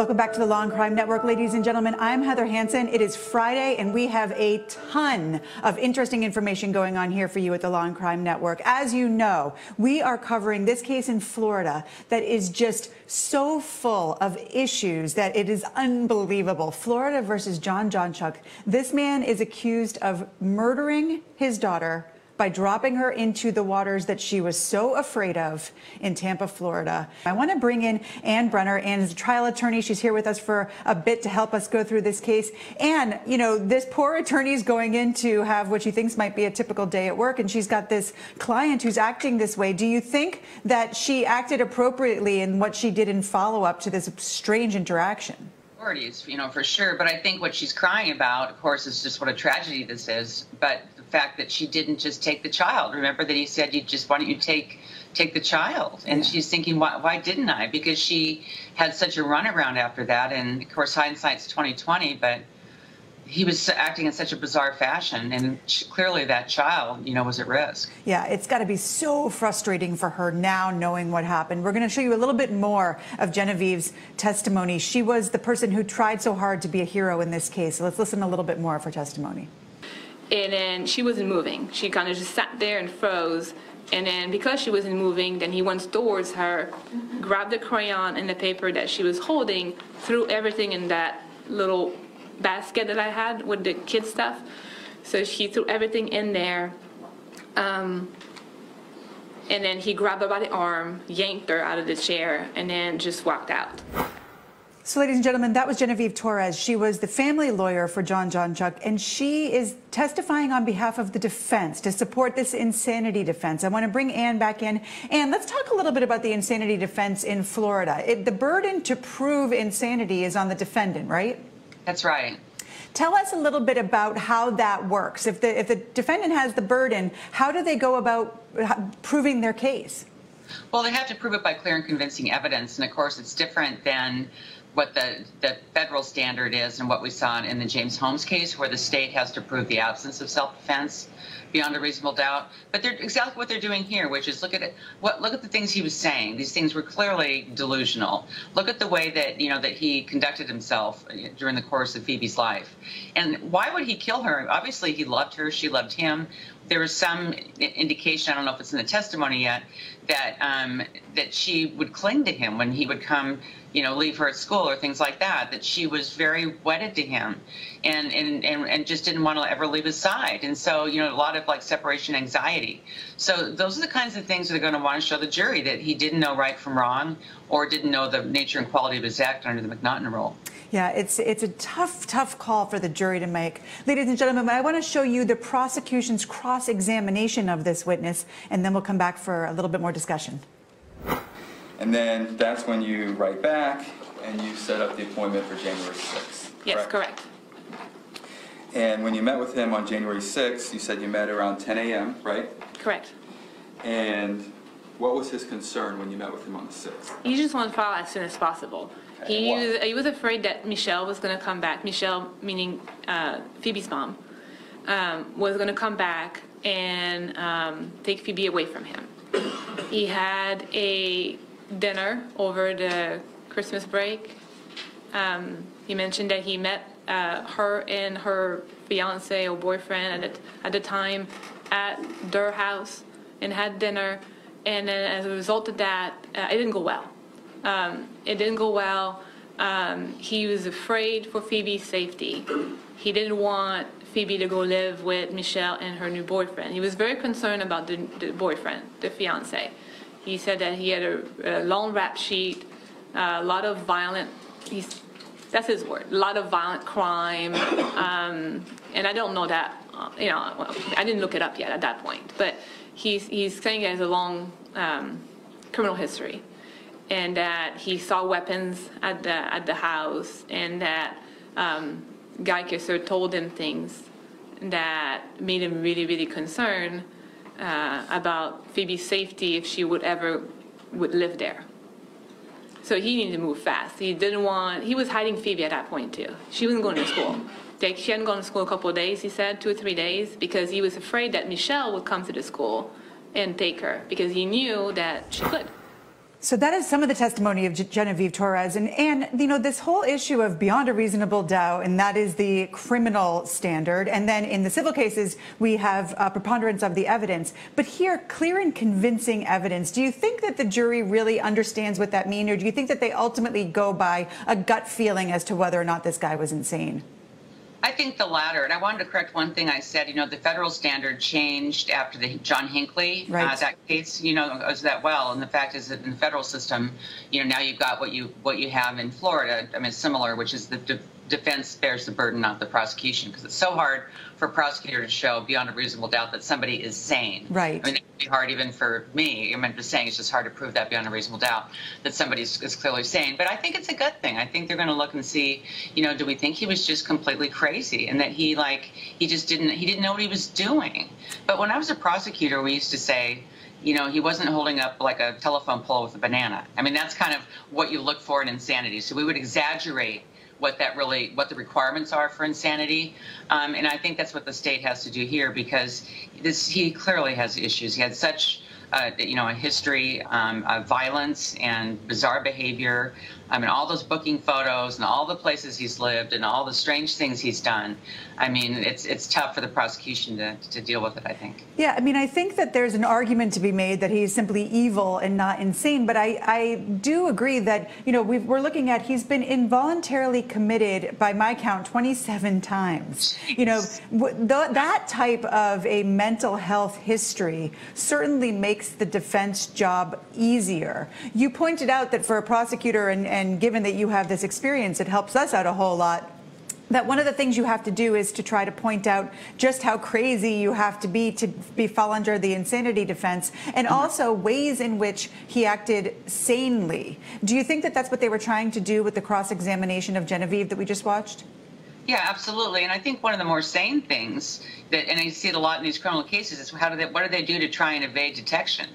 Welcome back to the Law and Crime Network, ladies and gentlemen. I'm Heather Hansen. It is Friday, and we have a ton of interesting information going on here for you at the Law and Crime Network. As you know, we are covering this case in Florida that is just so full of issues that it is unbelievable. Florida versus Jonchuck. This man is accused of murdering his daughter by dropping her into the waters that she was so afraid of in Tampa, Florida. I want to bring in Ann Bremner. Ann is a trial attorney. She's here with us for a bit to help us go through this case. And, you know, this poor attorney is going in to have what she thinks might be a typical day at work, and she's got this client who's acting this way. Do you think that she acted appropriately in what she did in follow-up to this strange interaction? You know, for sure. But I think what she's crying about, of course, is just what a tragedy this is. But the fact that she didn't just take the child. Remember that he said, why don't you take the child? And she's thinking, why didn't I? Because she had such a runaround after that. And of course, hindsight's 20/20. But he was acting in such a bizarre fashion, and clearly that child, you know, was at risk. Yeah, it's got to be so frustrating for her now knowing what happened. We're going to show you a little bit more of Genevieve's testimony. She was the person who tried so hard to be a hero in this case. So let's listen a little bit more of her testimony. And then she wasn't moving. She kind of just sat there and froze. And then because she wasn't moving, then he went towards her, grabbed the crayon and the paper that she was holding, threw everything in that little basket that I had with the kid stuff. So she threw everything in there. And then he grabbed her by the arm, yanked her out of the chair, and then just walked out. So, ladies and gentlemen, that was Genevieve Torres. She was the family lawyer for Jonchuck, and she is testifying on behalf of the defense to support this insanity defense. I want to bring Ann back in. Ann, let's talk a little bit about the insanity defense in Florida. The burden to prove insanity is on the defendant, right? That's right. Tell us a little bit about how that works. If the defendant has the burden, how do they go about proving their case? Well, they have to prove it by clear and convincing evidence. And of course, it's different than what the federal standard is and what we saw in the James Holmes case, where the state has to prove the absence of self-defense beyond a reasonable doubt. But they're exactly what they're doing here, which is look at it. Look at the things he was saying. These things were clearly delusional. Look at the way that that he conducted himself during the course of Phoebe's life. And why would he kill her? Obviously, he loved her. She loved him. There was some indication, I don't know if it's in the testimony yet, that she would cling to him when he would come, leave her at school or things like that, that she was very wedded to him and just didn't want to ever leave his side. And so, a lot of like separation anxiety. So those are the kinds of things that they're going to want to show the jury, that he didn't know right from wrong or didn't know the nature and quality of his act under the McNaughton rule. Yeah, it's a tough call for the jury to make. Ladies and gentlemen, I want to show you the prosecution's cross-examination of this witness, and then we'll come back for a little bit more discussion. And then that's when you write back and you set up the appointment for January 6th. Yes, correct. And when you met with him on January 6th, you said you met around 10 a.m., right? Correct. And what was his concern when you met with him on the 6th? He just wanted to file as soon as possible. He was afraid that Michelle was going to come back. Michelle, meaning Phoebe's mom, was going to come back and take Phoebe away from him. He had a dinner over the Christmas break. He mentioned that he met her and her fiance or boyfriend at the time at their house and had dinner. And then as a result of that, it didn't go well. It didn't go well. He was afraid for Phoebe's safety. He didn't want Phoebe to go live with Michelle and her new boyfriend. He was very concerned about the boyfriend, the fiance. He said that he had a long rap sheet, a lot of violent, that's his word, a lot of violent crime. And I don't know that, I didn't look it up yet at that point. But he's saying it has a long criminal history, and that he saw weapons at the house, and that Guy Kisser told him things that made him really, really concerned about Phoebe's safety if she would live there. So he needed to move fast. He was hiding Phoebe at that point too. She wasn't going to school. She hadn't gone to school a couple of days, he said, 2 or 3 days, because he was afraid that Michelle would come to the school and take her, because he knew that she could. So that is some of the testimony of Genevieve Torres. And you know, this whole issue of beyond a reasonable doubt, and that is the criminal standard. And then in the civil cases, we have preponderance of the evidence. But here, clear and convincing evidence. Do you think that the jury really understands what that means? Or do you think that they ultimately go by a gut feeling as to whether or not this guy was insane? I think the latter. And I wanted to correct one thing I said. You know, the federal standard changed after the John Hinckley, right. That case, you know, goes that well. And the fact is that in the federal system, you know, now you've got what you have in Florida. I mean, similar, which is the defense bears the burden, not the prosecution, because it's so hard for a prosecutor to show beyond a reasonable doubt that somebody is sane. Right. I mean, it would be hard even for me. I'm just saying it's just hard to prove that beyond a reasonable doubt that somebody is clearly sane. But I think it's a good thing. I think they're going to look and see, you know, do we think he was just completely crazy and that he didn't know what he was doing? But when I was a prosecutor, we used to say, you know, he wasn't holding up like a telephone pole with a banana. I mean, that's kind of what you look for in insanity. So we would exaggerate what the requirements are for insanity. And I think that's what the state has to do here, because he clearly has issues. He had such, you know, a history of violence and bizarre behavior. I mean, all those booking photos and all the places he's lived and all the strange things he's done. I mean, it's tough for the prosecution to deal with it, I think. Yeah, I mean, I think that there's an argument to be made that he's simply evil and not insane. But I do agree that, you know, we're looking at he's been involuntarily committed, by my count, 27 times. You know, that type of a mental health history certainly makes the defense job easier. You pointed out that for a prosecutor, and given that you have this experience, it helps us out a whole lot, that one of the things you have to do is to try to point out just how crazy you have to fall under the insanity defense, and also ways in which he acted sanely. Do you think that that's what they were trying to do with the cross-examination of Genevieve that we just watched? Yeah, absolutely. And I think one of the more sane things and I see it a lot in these criminal cases, is what do they do to try and evade detection?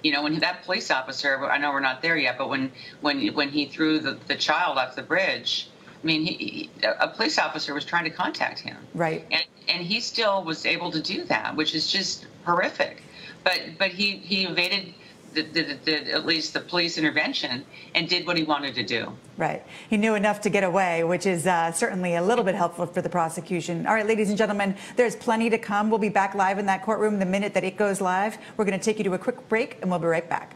You know, when that police officer, I know we're not there yet, but when he threw the child off the bridge, I mean, a police officer was trying to contact him. Right. And he still was able to do that, which is just horrific. But he evaded at least the police intervention and did what he wanted to do. Right. He knew enough to get away, which is certainly a little bit helpful for the prosecution. All right, ladies and gentlemen, there's plenty to come. We'll be back live in that courtroom the minute that it goes live. We're going to take you to a quick break, and we'll be right back.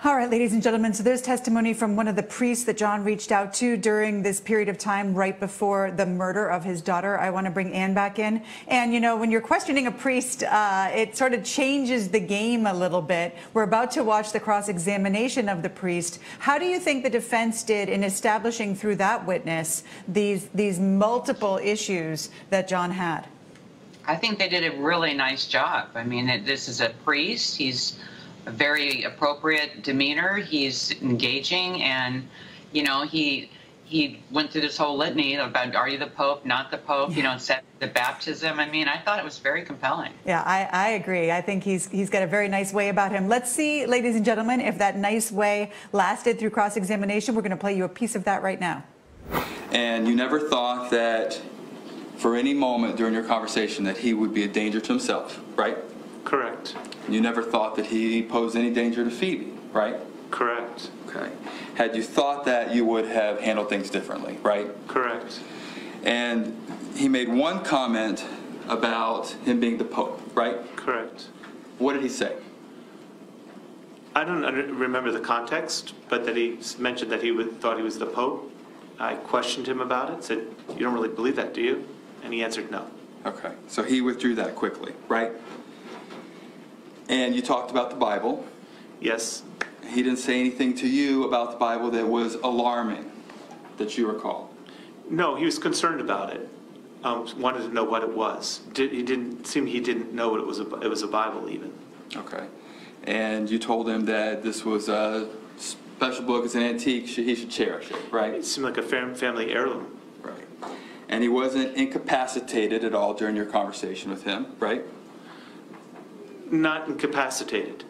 All right, ladies and gentlemen, so there's testimony from one of the priests that John reached out to during this period of time right before the murder of his daughter. I want to bring Ann back in. And, you know, when you're questioning a priest, it sort of changes the game a little bit. We're about to watch the cross-examination of the priest. How do you think the defense did in establishing through that witness these multiple issues that John had? I think they did a really nice job. I mean, this is a priest. He's a very appropriate demeanor. He's engaging, and you know, he went through this whole litany about, are you the Pope, not the Pope, you know, and said the baptism. I mean, I thought it was very compelling. Yeah, I agree. I think he's got a very nice way about him. Let's see, ladies and gentlemen, if that nice way lasted through cross-examination. We're going to play you a piece of that right now. And you never thought that for any moment during your conversation that he would be a danger to himself, right? Correct. You never thought that he posed any danger to Phoebe, right? Correct. Okay. Had you thought that, you would have handled things differently, right? Correct. And he made one comment about him being the Pope, right? Correct. What did he say? I don't remember the context, but that he mentioned that he thought he was the Pope. I questioned him about it, said, you don't really believe that, do you? And he answered no. Okay, so he withdrew that quickly, right? And you talked about the Bible. Yes. He didn't say anything to you about the Bible that was alarming, that you recall. No, he was concerned about it. Wanted to know what it was. He didn't know what it was. It was a Bible even. Okay. And you told him that this was a special book, it's an antique, he should cherish it, right? It seemed like a family heirloom. Right. And he wasn't incapacitated at all during your conversation with him, right? Not incapacitated.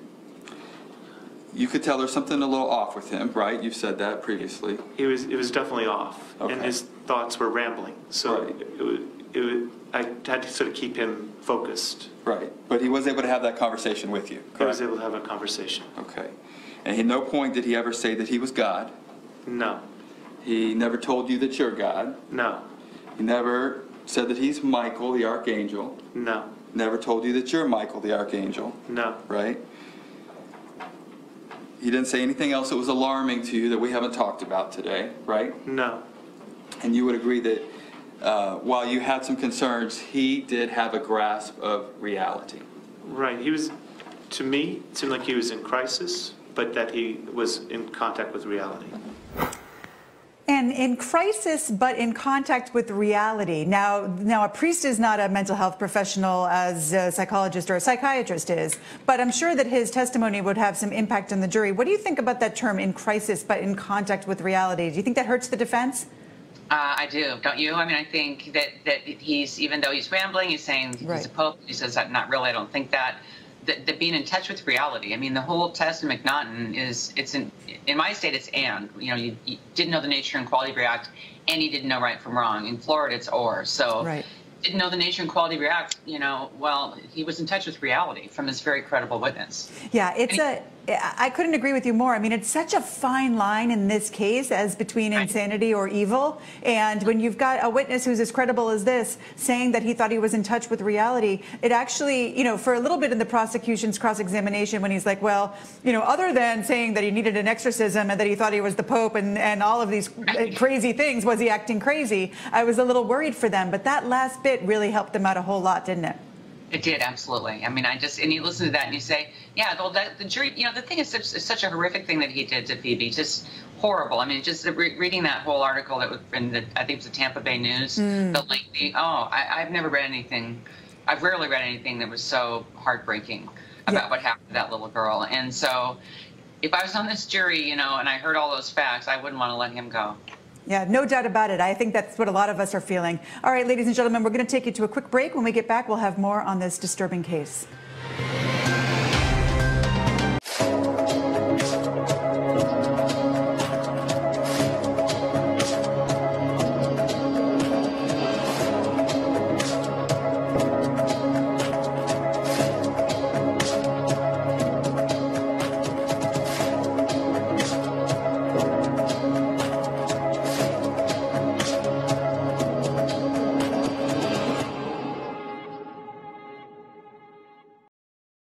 you could tell there's something a little off with him, right? You've said that previously. It was definitely off, and Okay. his thoughts were rambling. So Right. I had to sort of keep him focused. Right. But he was able to have that conversation with you, I correct? was able to have a conversation. Okay. And at no point did he ever say that he was God. No, He never told you that you're God. no, He never said that he's Michael, the archangel. no, Never told you that you're Michael, the archangel, no, right? He didn't say anything else that was alarming to you that we haven't talked about today, right? no. And you would agree that while you had some concerns, he did have a grasp of reality. Right. He was, to me, it seemed like he was in crisis, but that he was in contact with reality. And in crisis, but in contact with reality. Now, a priest is not a mental health professional as a psychologist or a psychiatrist is, but I'm sure that his testimony would have some impact on the jury. What do you think about that term, in crisis, but in contact with reality? Do you think that hurts the defense? I do, don't you? I mean, I think that he's, even though he's rambling, he's saying he's a pope. He says, not really, I don't think that. That being in touch with reality. I mean, the whole test in McNaughton is, in my state, it's and. You know, you didn't know the nature and quality of your act, and you didn't know right from wrong. In Florida, it's or. So, didn't know the nature and quality of your act, you know, well, he was in touch with reality from this very credible witness. Yeah, I couldn't agree with you more. I mean, it's such a fine line in this case as between insanity or evil. And when you've got a witness who's as credible as this saying that he thought he was in touch with reality, it actually, you know, for a little bit in the prosecution's cross-examination when he's like, well, you know, other than saying that he needed an exorcism and that he thought he was the Pope and all of these crazy things, was he acting crazy? I was a little worried for them. But that last bit really helped them out a whole lot, didn't it? It did, absolutely. I mean, and you listen to that and you say, yeah, well, the jury, you know, the thing is such a horrific thing that he did to Phoebe, just horrible. I mean, just reading that whole article that was in I think it was the Tampa Bay News, the lengthy, I've never read anything, I've rarely read anything that was so heartbreaking about what happened to that little girl. And so if I was on this jury, you know, and I heard all those facts, I wouldn't want to let him go. Yeah, no doubt about it. I think that's what a lot of us are feeling. All right, ladies and gentlemen, we're going to take you to a quick break. When we get back, we'll have more on this disturbing case.